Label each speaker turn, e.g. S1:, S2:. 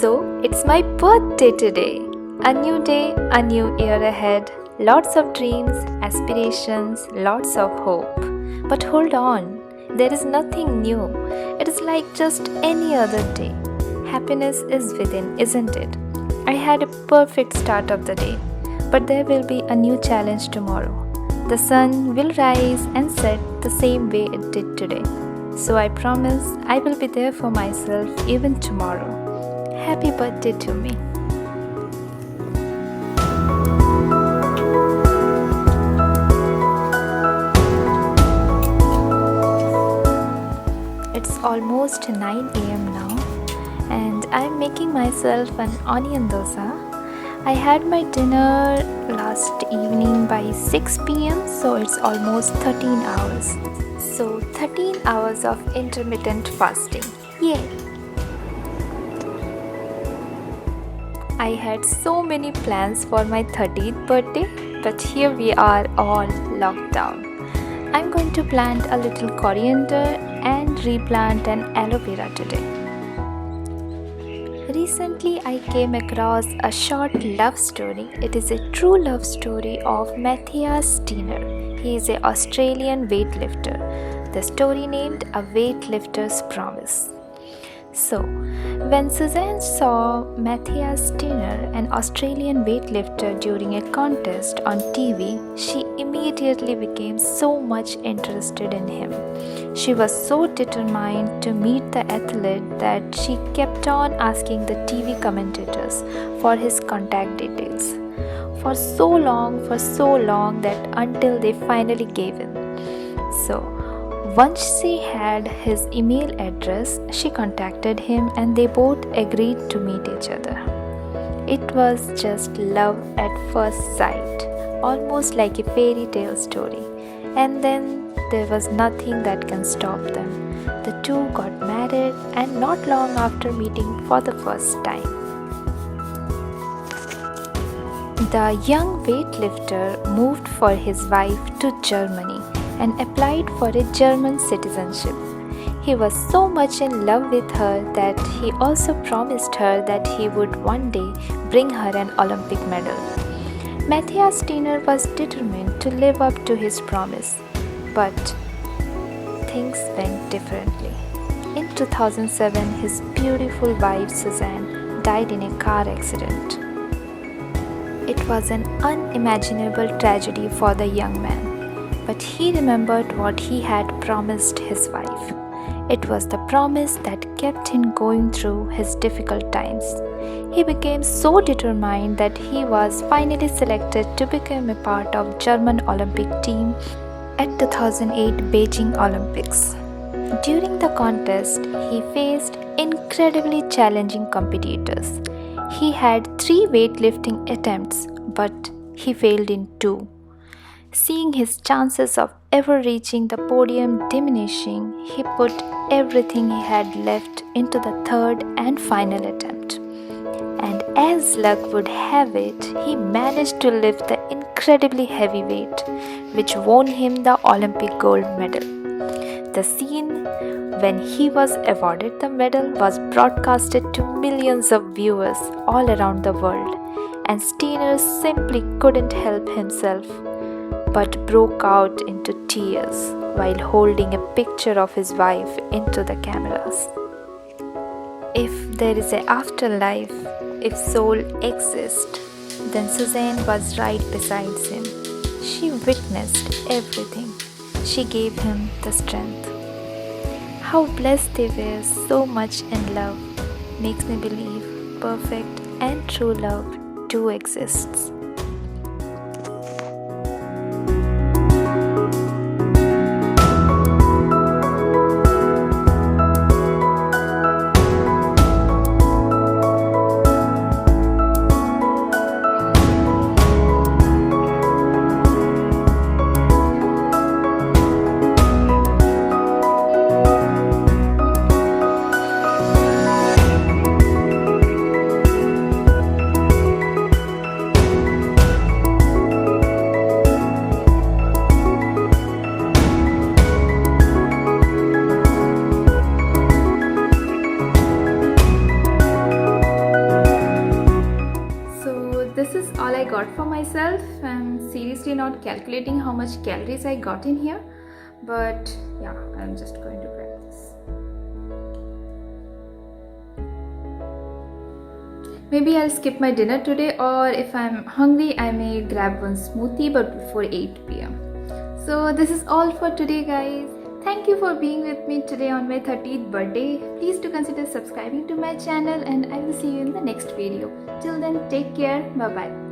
S1: So, it's my birthday today. A new day, a new year ahead. Lots of dreams, aspirations, lots of hope. But hold on, there is nothing new. It is like just any other day. Happiness is within, isn't it? I had a perfect start of the day, but there will be a new challenge tomorrow. The sun will rise and set the same way it did today. So I promise I will be there for myself even tomorrow. Happy birthday to me. It's almost 9 am now, and I'm making myself an onion dosa. I had my dinner last evening by 6 pm, so it's almost 13 hours. So 13 hours of intermittent fasting. Yay! I had so many plans for my 30th birthday, but here we are all locked down. I'm going to plant a little coriander and replant an aloe vera today. Recently, I came across a short love story. It is a true love story of Matthias Steiner. He is an Australian weightlifter. The story named A Weightlifter's Promise. So, when Suzanne saw Matthias Steiner, an Australian weightlifter, during a contest on TV, she immediately became so much interested in him. She was so determined to meet the athlete that she kept on asking the TV commentators for his contact details. For so long that until they finally gave in. So, once she had his email address, she contacted him and they both agreed to meet each other. It was just love at first sight, almost like a fairy tale story. And then there was nothing that can stop them. The two got married and not long after meeting for the first time. The young weightlifter moved for his wife to Germany and applied for a German citizenship. He was so much in love with her that he also promised her that he would one day bring her an Olympic medal. Matthias Steiner was determined to live up to his promise, but things went differently. In 2007, his beautiful wife Suzanne died in a car accident. It was an unimaginable tragedy for the young man. But he remembered what he had promised his wife. It was the promise that kept him going through his difficult times. He became so determined that he was finally selected to become a part of German Olympic team at 2008 Beijing Olympics. During the contest, he faced incredibly challenging competitors. He had 3 weightlifting attempts, but he failed in 2. Seeing his chances of ever reaching the podium diminishing, he put everything he had left into the 3rd and final attempt. And as luck would have it, he managed to lift the incredibly heavy weight, which won him the Olympic gold medal. The scene when he was awarded the medal was broadcasted to millions of viewers all around the world, and Steiner simply couldn't help himself but broke out into tears while holding a picture of his wife into the cameras. If there is an afterlife, if soul exists, then Suzanne was right beside him. She witnessed everything. She gave him the strength. How blessed they were, so much in love, makes me believe perfect and true love do exists. I got for myself. I'm seriously not calculating how much calories I got in here, but yeah, I'm just going to grab this. Maybe I'll skip my dinner today, or if I'm hungry, I may grab one smoothie, but before 8 p.m. So this is all for today, guys. Thank you for being with me today on my 30th birthday. Please do consider subscribing to my channel, and I will see you in the next video. Till then, take care. Bye bye.